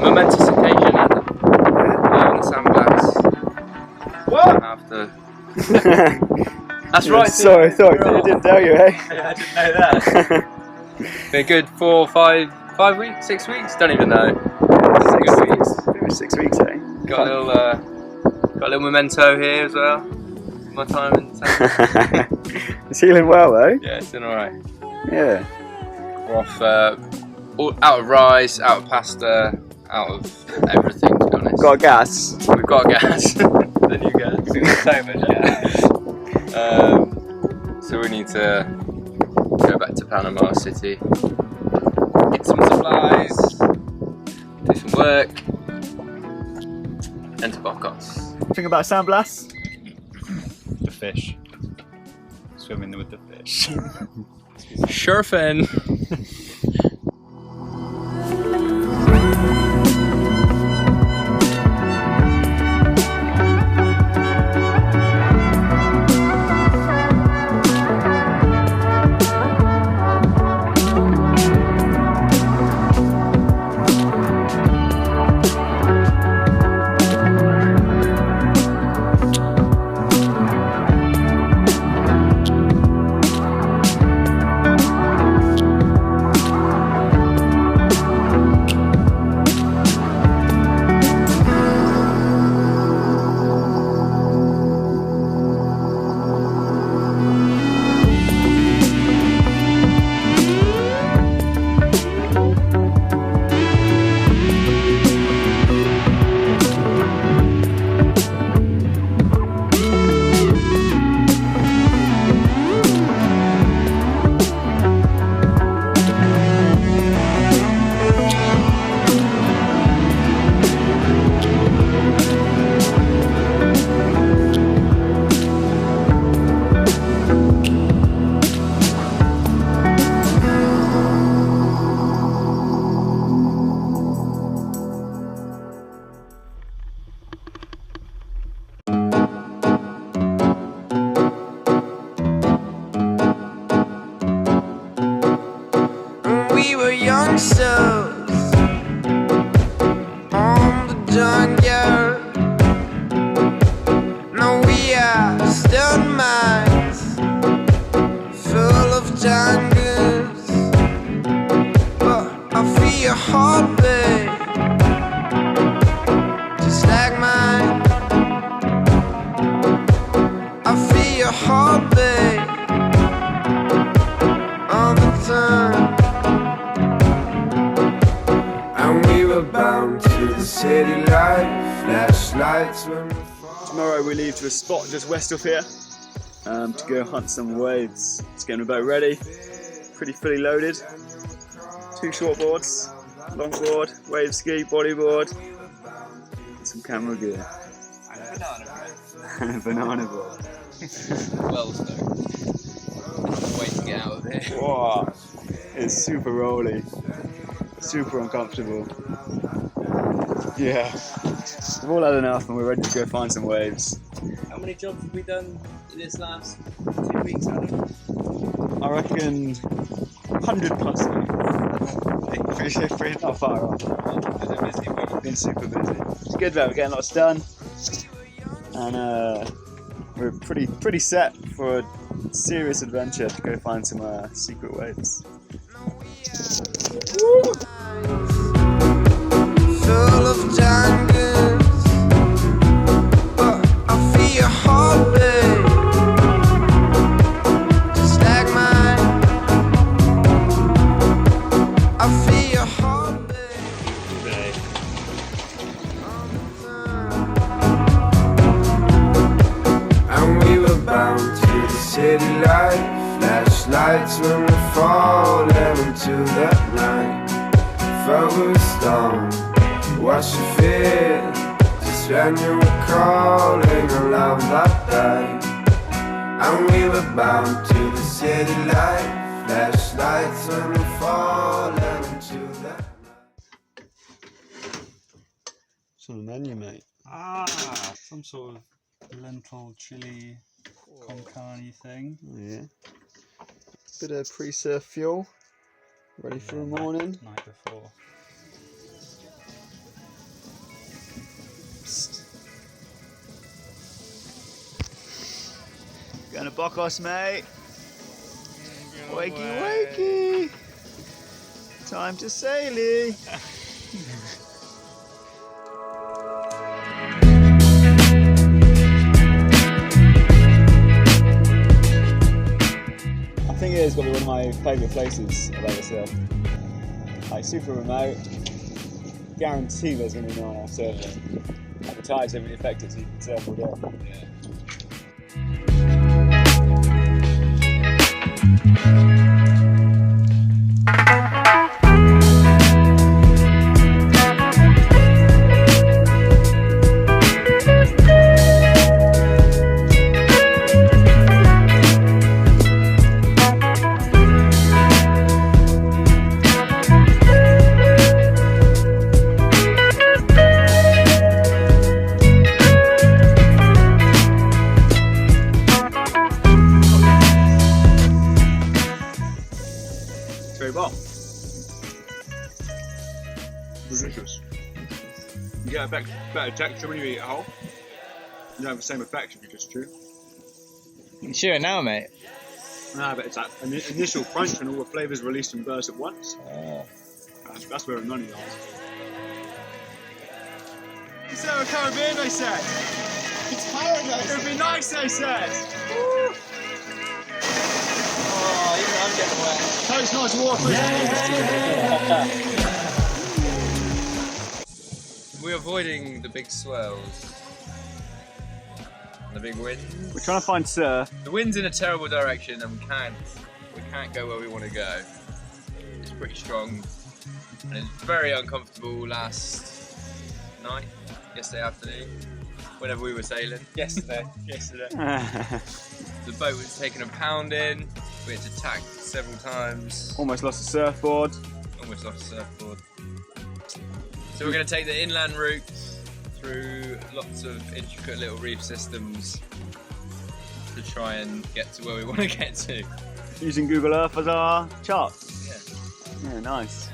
momentous occasion at the San Blas. What? After. That's right. Sorry, I didn't tell you, eh? I didn't know that. Been a good 4, 5 weeks, 6 weeks. Don't even know. Good weeks. It was 6 weeks, eh? Got a little memento here as well. My time in San Blas. It's healing well, though. Yeah, it's doing alright. Yeah. We're off out of rice, out of pasta, out of everything, to be honest. Got gas. We've got gas. The new gas. We've got so much gas. So we need to go back to Panama City, get some supplies, do some work, and to Bocas. Think about San Blas? The fish. Swimming with the fish. Surfing. youngsters on the junkyard. No, we are stone mines full of jungles, but I feel your heartbeat just like mine. I feel your heartbeat all the time. And we were bound to the city light, flashlights when we fall. Tomorrow we leave to a spot just west of here to go hunt some waves. Just getting the boat ready, pretty fully loaded. 2 short boards, long board, wave ski, bodyboard, and some camera gear. And a banana bread. And a banana board. Well stoked. Can't wait to get out of here. Wow, it's super rolly, super uncomfortable. Yeah, we've all had enough and we're ready to go find some waves. How many jobs have we done in this last 2 weeks, Adam? I reckon 100 plus. Pretty not far off. It's a busy week. Been super busy. It's good though, we're getting lots done. And we're pretty set for a serious adventure to go find some secret waves. Woo! Full of jungles, but I feel your heartbeat just like mine. I feel your heartbeat all the time. And we were bound to the city light, flashlights when we falling into that night. Focused on what you feel, just when you were calling a love like that. And we were bound to the city light, flashlights when we falling into that night. What's on the menu, mate? Some sort of lentil chili con carne thing. Oh yeah. Bit of pre-surf fuel. Ready for the morning. Night before. Going to Bocas, mate. Wakey, wakey. Time to sail-y. I think it has got to be one of my favourite places I've ever surfed. Like super remote. Guarantee there's going to be no one else surfing. Like the tides haven't affected, so you can surf all day. Very well. Delicious. You get a better texture when you eat it whole. You don't have the same effect if you just chew. You sure now, mate? No, but it's that initial crunch and all the flavours released and burst at once. That's where the money lies. It's so Caribbean, they said. It's paradise. It would be nice, they said. Woo. Oh, even I'm getting wet. Coast nice water. We're avoiding the big swells. The big winds. We're trying to find surf. The wind's in a terrible direction and we can't go where we want to go. It's pretty strong and it's very uncomfortable yesterday afternoon, whenever we were sailing. Yesterday. The boat was taking a pounding, we had to tack several times. Almost lost a surfboard. Almost lost a surfboard. So we're going to take the inland route through lots of intricate little reef systems to try and get to where we want to get to. Using Google Earth as our chart. Yeah. Yeah, nice.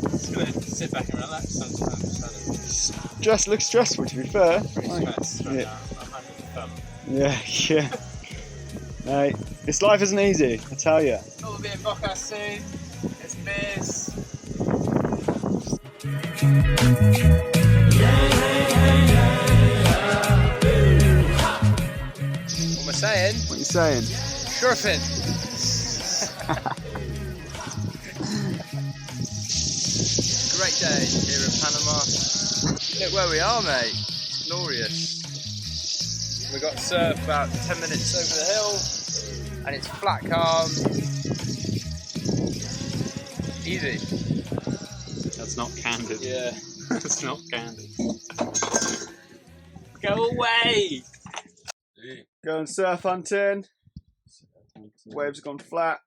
Just gonna sit back and relax sometimes. Just looks stressful, to be fair. Yeah. Yeah. Mate, this life isn't easy, I tell you. We'll be in Bocas soon. It's beers. What am I saying? What are you saying? Surfing. Great day here in Panama. Look where we are, mate. It's glorious. We got surf about 10 minutes over the hill, and it's flat calm. Easy. That's not candid. Yeah. That's not candid. Go away. Going surf hunting. Waves have gone flat.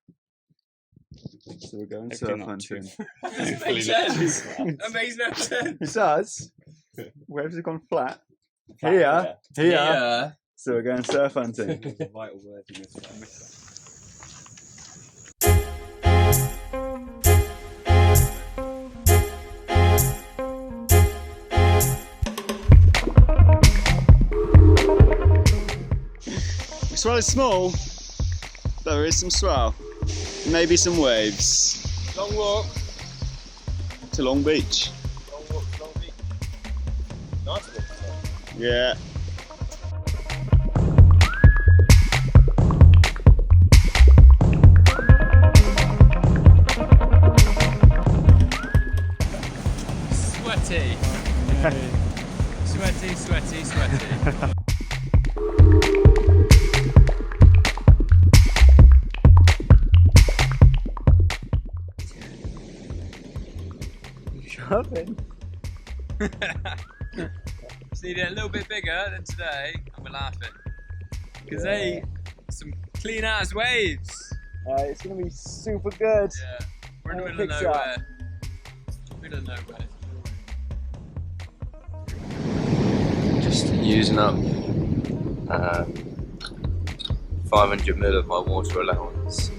So we're going surf hunting. Doesn't make sense. That makes no sense. It does. Waves have gone flat. Here. So we're going surf hunting. Vital word in this one. The swell is small. There is some swell. Maybe some waves. Long walk. To Long Beach. Long walk to Long Beach. Nice walk. Yeah. Sweaty. Sweaty. Shopping. Just need it a little bit bigger than today, and we're laughing. Because they some clean ass waves. It's going to be super good. Yeah, we're in the middle of Picks nowhere. Middle of nowhere. Just using up 500 ml of my water allowance.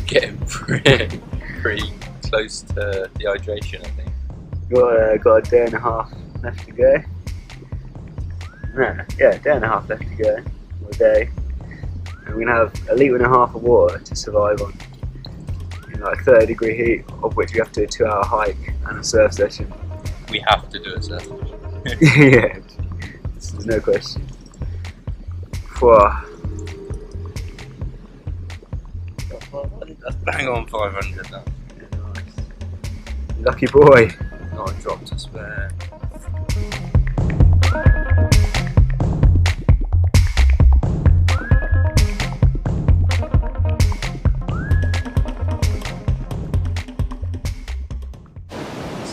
Getting pretty close to dehydration, I think. Got a day and a half left to go. Yeah, day and a half left to go, or a day. And we're gonna have 1.5 litres of water to survive on in like 30-degree heat, of which we have to do a 2-hour hike and a surf session. We have to do it, sir. Yeah, there's no question. Whoa. That's bang on 500 now. Lucky boy. Not a drop to spare.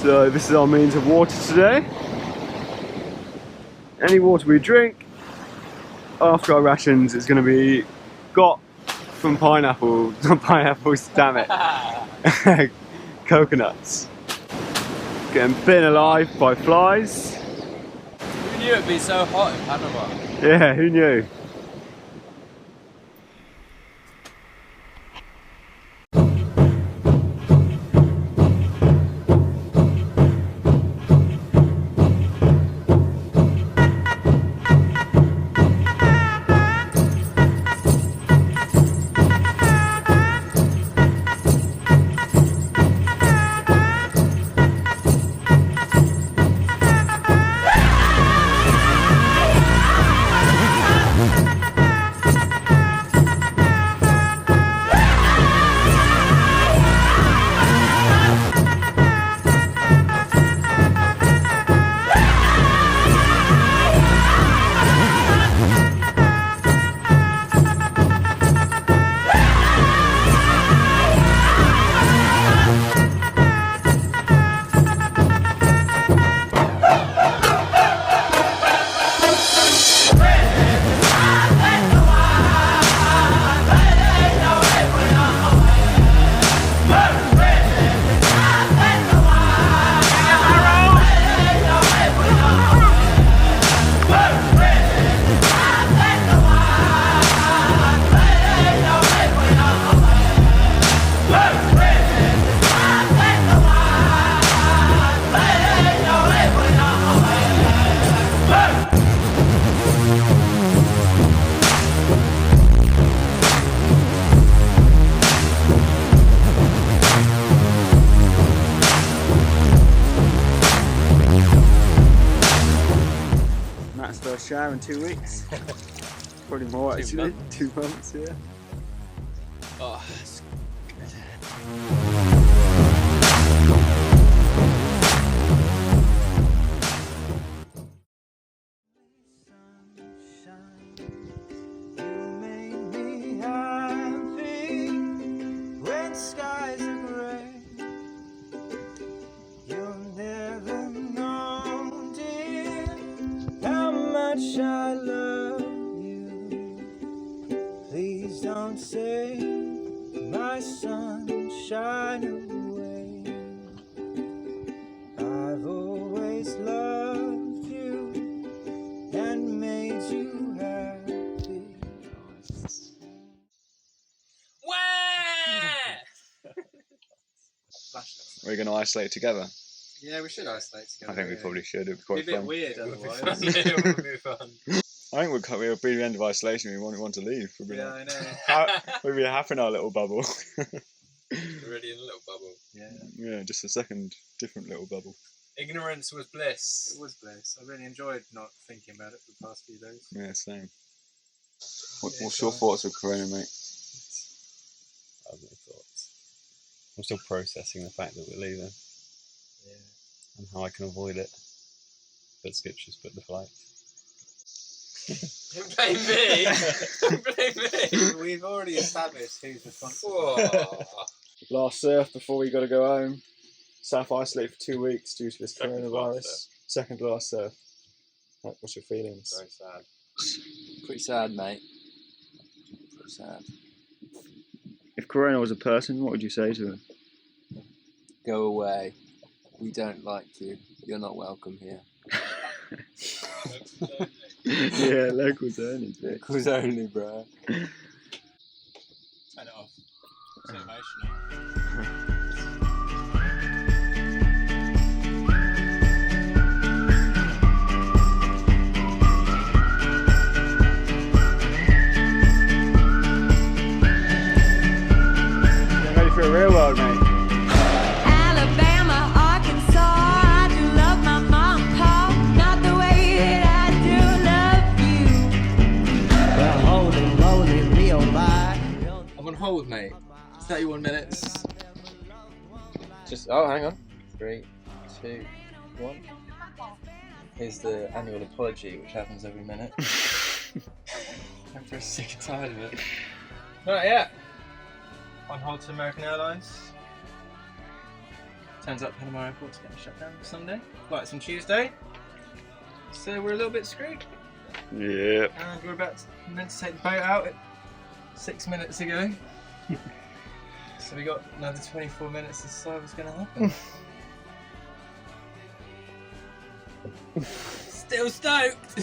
So this is our means of water today. Any water we drink after our rations is going to be got from pineapple, not pineapples, damn it, coconuts. Getting bitten alive by flies. Who knew it'd be so hot in Panama? Yeah, who knew? Matt's first shower in 2 weeks. Probably more actually. 2 months, yeah. Oh, it's I love you. Please don't say my sunshine away. I've always loved you and made you happy. We're going to isolate together. Yeah, we should isolate together. I think we probably should. It'd be quite It'd be a fun. bit weird otherwise. Yeah, it would be fun. I think we'll be the end of isolation. We want to leave. We'll be Yeah, like, I know. we'll be half in our little bubble. Already in a little bubble. Yeah, Yeah, just a second, different little bubble. Ignorance was bliss. it was bliss. I really enjoyed not thinking about it for the past few days. Yeah, same. What's your thoughts of Corona, mate? I have no thoughts. I'm still processing the fact that we're leaving. Yeah. And how I can avoid it. But Skip just booked the flight. Blame me. Blame me. We've already established who's responsible. Whoa. Last surf before we got to go home. Self-isolate for 2 weeks due to this Second to last coronavirus. Second to last surf. What's your feelings? Very sad. pretty sad, mate. Pretty sad. If Corona was a person, what would you say to him? Go away. We don't like you. You're not welcome here. Yeah, locals only. Locals only, bro. Turn it off. It's emotional. hard, mate. Alabama, Arkansas, I do love my mom and pop, not the way that I do love you. Well, holy moly, real life. I'm on hold, mate. 31 minutes. Just, oh, hang on. 3, 2, 1. Here's the annual apology, which happens every minute. I'm pretty sick and tired of it. Right, yeah. On hold to American Airlines. Turns out Panama Airport's getting shut down Sunday. Flight's on Tuesday. So we're a little bit screwed. Yeah. And we're meant to take the boat out 6 minutes ago. So we got another 24 minutes to decide what's going to happen. Still stoked!